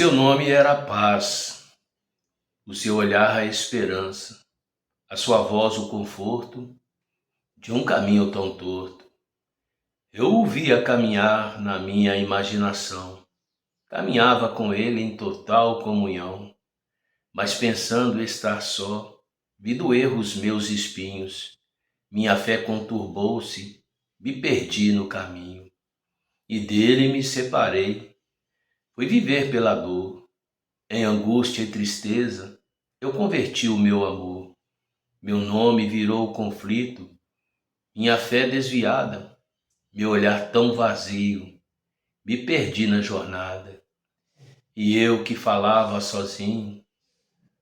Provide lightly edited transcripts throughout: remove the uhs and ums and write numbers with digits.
seu nome era a paz, o seu olhar a esperança, a sua voz o conforto de um caminho tão torto. Eu o via caminhar na minha imaginação, caminhava com ele em total comunhão, mas pensando estar só, vi do erro os meus espinhos, minha fé conturbou-se, me perdi no caminho, e dele me separei, fui viver pela dor. Em angústia e tristeza, eu converti o meu amor. Meu nome virou conflito, minha fé desviada, meu olhar tão vazio, me perdi na jornada. E eu que falava sozinho,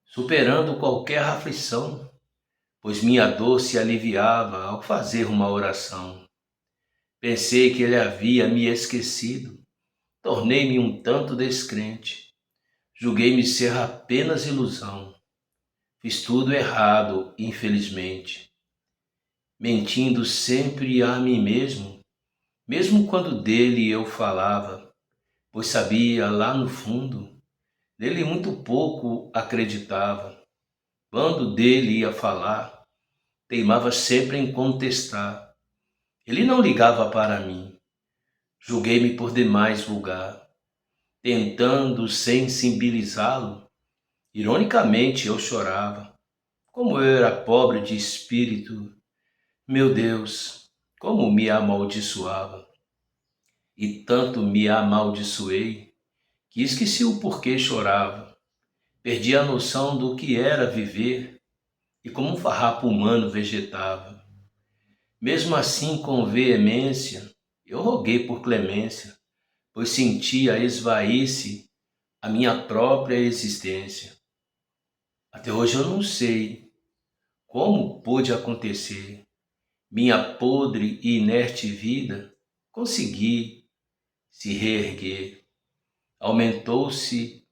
superando qualquer aflição, pois minha dor se aliviava ao fazer uma oração. Pensei que ele havia me esquecido, tornei-me um tanto descrente, julguei-me ser apenas ilusão. Fiz tudo errado, infelizmente, mentindo sempre a mim mesmo, mesmo quando dele eu falava, pois sabia lá no fundo, nele muito pouco acreditava. Quando dele ia falar, teimava sempre em contestar. Ele não ligava para mim, julguei-me por demais vulgar, tentando sensibilizá-lo. Ironicamente eu chorava, como eu era pobre de espírito. Meu Deus, como me amaldiçoava, e tanto me amaldiçoei, que esqueci o porquê chorava. Perdi a noção do que era viver, e como um farrapo humano vegetava. Mesmo assim, com veemência, eu roguei por clemência, pois sentia esvair-se a minha própria existência. Até hoje eu não sei como pôde acontecer. Minha podre e inerte vida consegui se reerguer. Aumentou-se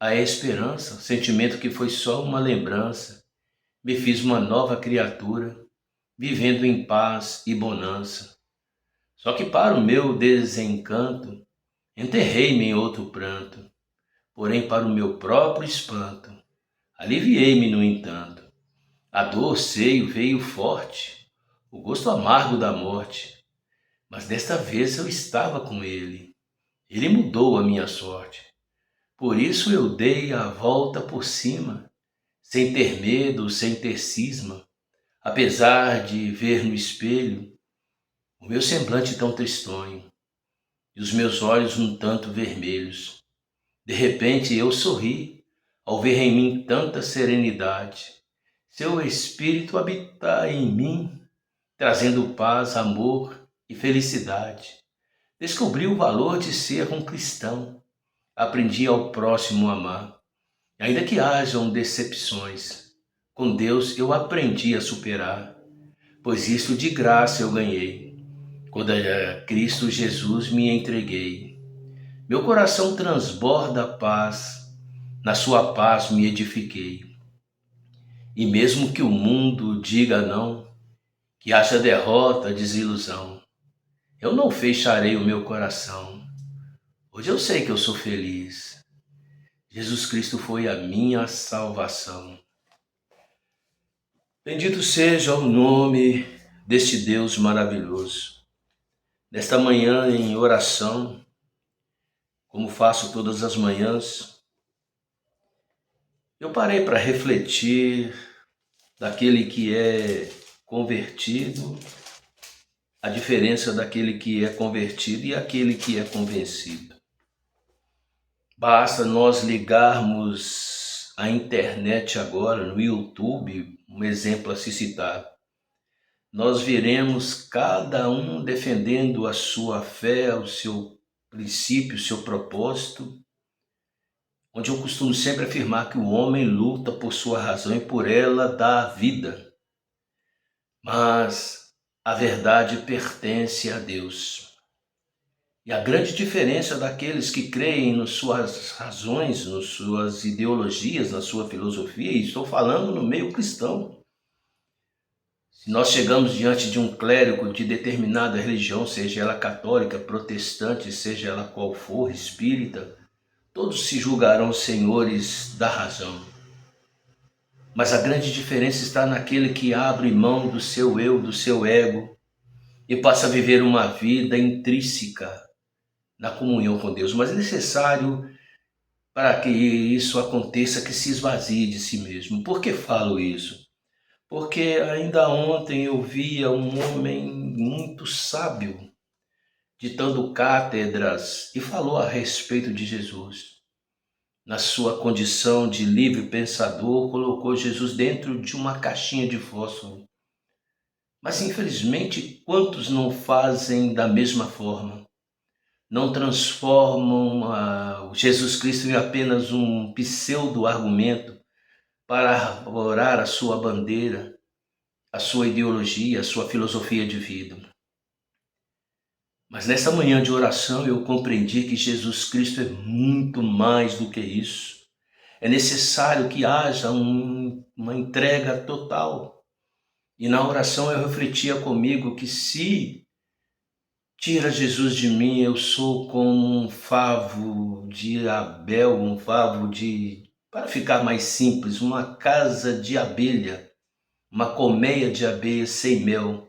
a esperança, sentimento que foi só uma lembrança. Me fiz uma nova criatura, vivendo em paz e bonança. Só que para o meu desencanto, enterrei-me em outro pranto. Porém, para o meu próprio espanto, aliviei-me no entanto. A dor seio veio forte, o gosto amargo da morte. Mas desta vez eu estava com ele. Ele mudou a minha sorte. Por isso eu dei a volta por cima, sem ter medo, sem ter cisma, apesar de ver no espelho o meu semblante tão tristonho e os meus olhos um tanto vermelhos. De repente eu sorri ao ver em mim tanta serenidade. Seu espírito habitar em mim, trazendo paz, amor e felicidade. Descobri o valor de ser um cristão. Aprendi ao próximo amar. Ainda que hajam decepções, com Deus eu aprendi a superar, pois isso de graça eu ganhei, quando a Cristo Jesus me entreguei. Meu coração transborda paz, na sua paz me edifiquei. E mesmo que o mundo diga não, que haja derrota, desilusão, eu não fecharei o meu coração. Hoje eu sei que eu sou feliz. Jesus Cristo foi a minha salvação. Bendito seja o nome deste Deus maravilhoso. Nesta manhã em oração, como faço todas as manhãs, eu parei para refletir daquele que é convertido, a diferença daquele que é convertido e aquele que é convencido. Basta nós ligarmos a internet agora, no YouTube, um exemplo a se citar. Nós veremos cada um defendendo a sua fé, o seu princípio, o seu propósito, onde eu costumo sempre afirmar que o homem luta por sua razão e por ela dá a vida. Mas a verdade pertence a Deus. E a grande diferença daqueles que creem nas suas razões, nas suas ideologias, na sua filosofia, e estou falando no meio cristão. Se nós chegamos diante de um clérigo de determinada religião, seja ela católica, protestante, seja ela qual for, espírita, Todos se julgarão senhores da razão. Mas a grande diferença está naquele que abre mão do seu eu, do seu ego, e passa a viver uma vida intrínseca na comunhão com Deus. Mas é necessário, para que isso aconteça, que se esvazie de si mesmo. Por que falo isso? Porque ainda ontem eu via um homem muito sábio ditando cátedras e falou a respeito de Jesus. Na sua condição de livre pensador, colocou Jesus dentro de uma caixinha de fósforo. Mas infelizmente, quantos não fazem da mesma forma? Não transformam o Jesus Cristo em apenas um pseudo-argumento para orar a sua bandeira, a sua ideologia, a sua filosofia de vida. Mas nessa manhã de oração eu compreendi que Jesus Cristo é muito mais do que isso. É necessário que haja uma entrega total. E na oração eu refletia comigo que se tira Jesus de mim, eu sou como um favo de Abel, para ficar mais simples, uma casa de abelha, uma colmeia de abelha sem mel,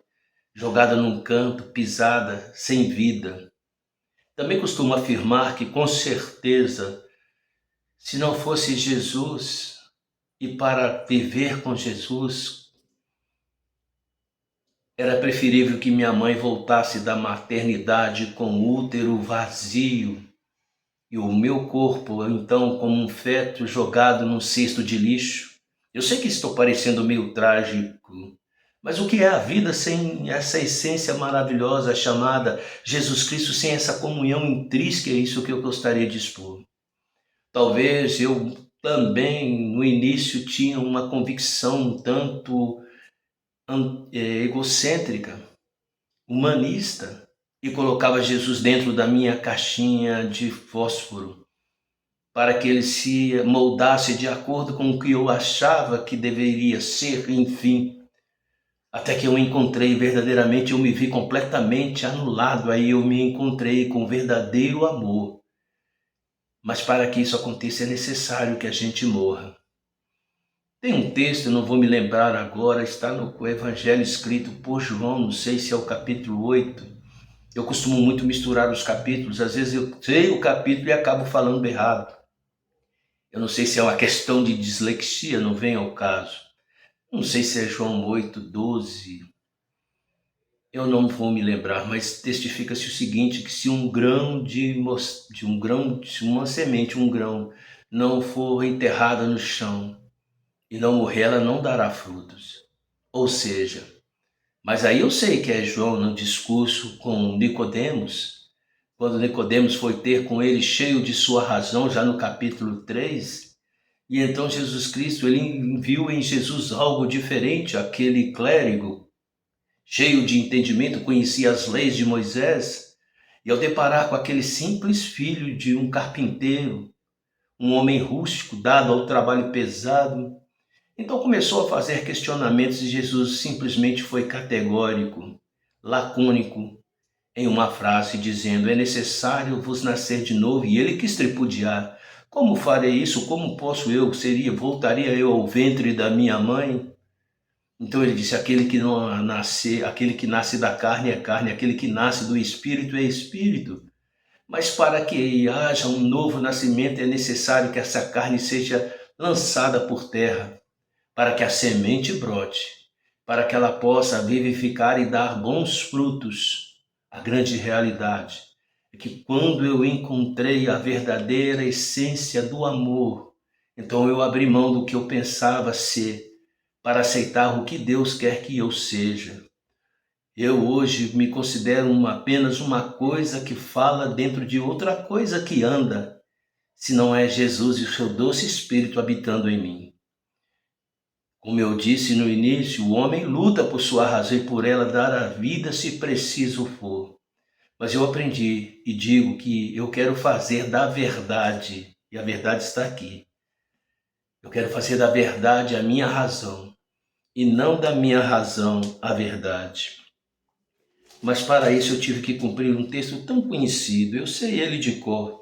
jogada num canto, pisada, sem vida. Também costumo afirmar que, com certeza, se não fosse Jesus, e para viver com Jesus, era preferível que minha mãe voltasse da maternidade com o útero vazio e o meu corpo, então, como um feto jogado num cesto de lixo. Eu sei que estou parecendo meio trágico, mas o que é a vida sem essa essência maravilhosa chamada Jesus Cristo, sem essa comunhão intrínseca? É isso que eu gostaria de expor. Talvez eu também, no início, tinha uma convicção um tanto egocêntrica, humanista, e colocava Jesus dentro da minha caixinha de fósforo, para que ele se moldasse de acordo com o que eu achava que deveria ser, enfim. Até que eu encontrei verdadeiramente, eu me vi completamente anulado, aí eu me encontrei com verdadeiro amor. Mas para que isso aconteça é necessário que a gente morra. Tem um texto, não vou me lembrar agora, está no Evangelho escrito por João, não sei se é o capítulo 8. Eu costumo muito misturar os capítulos, às vezes eu sei o capítulo e acabo falando errado. Eu não sei se é uma questão de dislexia, não vem ao caso. Não sei se é João 8, 12. Eu não vou me lembrar, mas testifica-se o seguinte, que se um grão de uma semente, um grão, não for enterrada no chão e não morrer, ela não dará frutos. Ou seja, mas aí eu sei que é João no discurso com Nicodemos, quando Nicodemos foi ter com ele cheio de sua razão, já no capítulo 3, e então Jesus Cristo, ele viu em Jesus algo diferente, aquele clérigo, cheio de entendimento, conhecia as leis de Moisés, e ao deparar com aquele simples filho de um carpinteiro, um homem rústico, dado ao trabalho pesado, então começou a fazer questionamentos e Jesus simplesmente foi categórico, lacônico, em uma frase dizendo: é necessário vos nascer de novo. E ele quis tripudiar: como farei isso? Como posso eu? Voltaria eu ao ventre da minha mãe? Então ele disse: aquele que nasce da carne é carne, aquele que nasce do espírito é espírito. Mas para que haja um novo nascimento é necessário que essa carne seja lançada por terra, para que a semente brote, para que ela possa vivificar e dar bons frutos. A grande realidade é que quando eu encontrei a verdadeira essência do amor, então eu abri mão do que eu pensava ser, para aceitar o que Deus quer que eu seja. Eu hoje me considero apenas uma coisa que fala dentro de outra coisa que anda, se não é Jesus e o seu doce Espírito habitando em mim. Como eu disse no início, o homem luta por sua razão e por ela dar a vida se preciso for. Mas eu aprendi e digo que eu quero fazer da verdade, e a verdade está aqui. Eu quero fazer da verdade a minha razão, e não da minha razão a verdade. Mas para isso eu tive que cumprir um texto tão conhecido, eu sei ele de cor,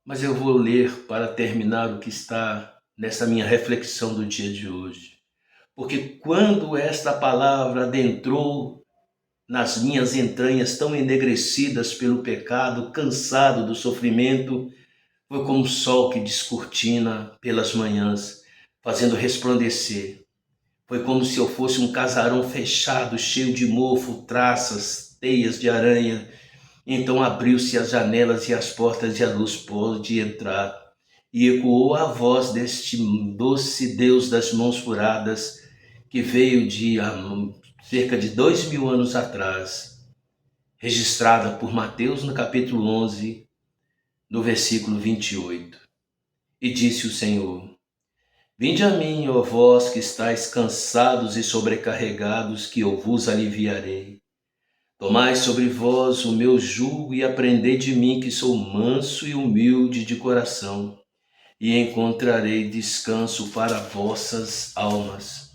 mas eu vou ler para terminar o que está nessa minha reflexão do dia de hoje. Porque quando esta palavra adentrou nas minhas entranhas tão enegrecidas pelo pecado, cansado do sofrimento, foi como o sol que descortina pelas manhãs, fazendo resplandecer. Foi como se eu fosse um casarão fechado, cheio de mofo, traças, teias de aranha. Então abriu-se as janelas e as portas e a luz pôde entrar. E ecoou a voz deste doce Deus das mãos furadas, que veio de cerca de 2000 anos atrás, registrada por Mateus no capítulo 11, no versículo 28. E disse o Senhor: Vinde a mim, ó vós que estáis cansados e sobrecarregados, que eu vos aliviarei. Tomai sobre vós o meu jugo e aprendei de mim, que sou manso e humilde de coração, e encontrarei descanso para vossas almas.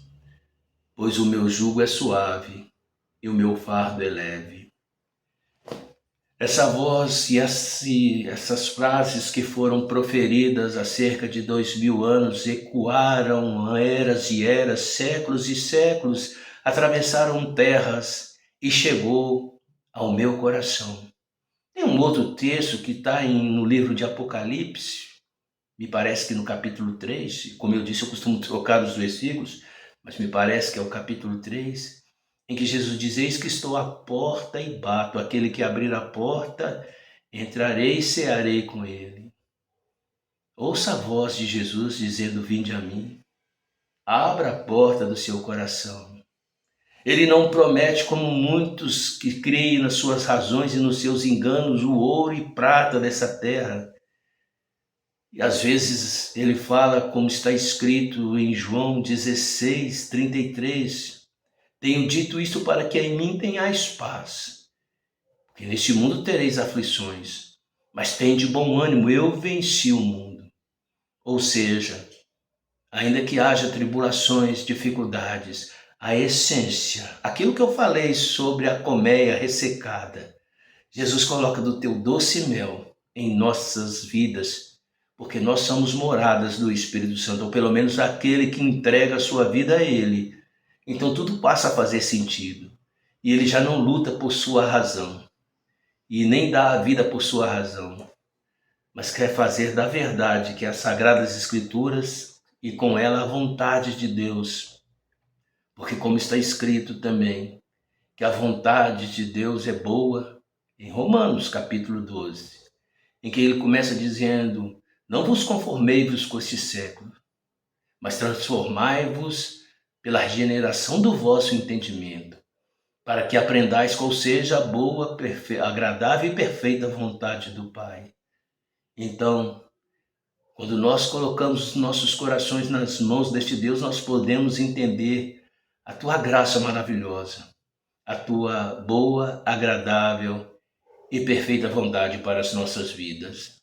Pois o meu jugo é suave e o meu fardo é leve. Essa voz e essas frases que foram proferidas há cerca de 2000 anos ecoaram eras e eras, séculos e séculos, atravessaram terras e chegou ao meu coração. Tem um outro texto que está no livro de Apocalipse, me parece que no capítulo 3, como eu disse, eu costumo trocar os versículos, mas me parece que é o capítulo 3, em que Jesus diz: Eis que estou à porta e bato, aquele que abrir a porta, entrarei e cearei com ele. Ouça a voz de Jesus dizendo: Vinde a mim. Abra a porta do seu coração. Ele não promete, como muitos que creem nas suas razões e nos seus enganos, o ouro e prata dessa terra. E às vezes ele fala, como está escrito em João 16, 33, tenho dito isto para que em mim tenhais paz, porque neste mundo tereis aflições, mas tende bom ânimo, eu venci o mundo. Ou seja, ainda que haja tribulações, dificuldades, a essência, aquilo que eu falei sobre a colmeia ressecada, Jesus coloca do teu doce mel em nossas vidas, porque nós somos moradas do Espírito Santo, ou pelo menos aquele que entrega a sua vida a Ele. Então tudo passa a fazer sentido. E ele já não luta por sua razão, e nem dá a vida por sua razão, mas quer fazer da verdade, que é as Sagradas Escrituras, e com ela a vontade de Deus. Porque como está escrito também, que a vontade de Deus é boa, em Romanos capítulo 12, em que ele começa dizendo: não vos conformei-vos com este século, mas transformai-vos pela regeneração do vosso entendimento, para que aprendais qual seja a boa, agradável e perfeita vontade do Pai. Então, quando nós colocamos os nossos corações nas mãos deste Deus, nós podemos entender a tua graça maravilhosa, a tua boa, agradável e perfeita vontade para as nossas vidas.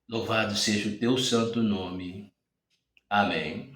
Louvado seja o teu santo nome. Amém.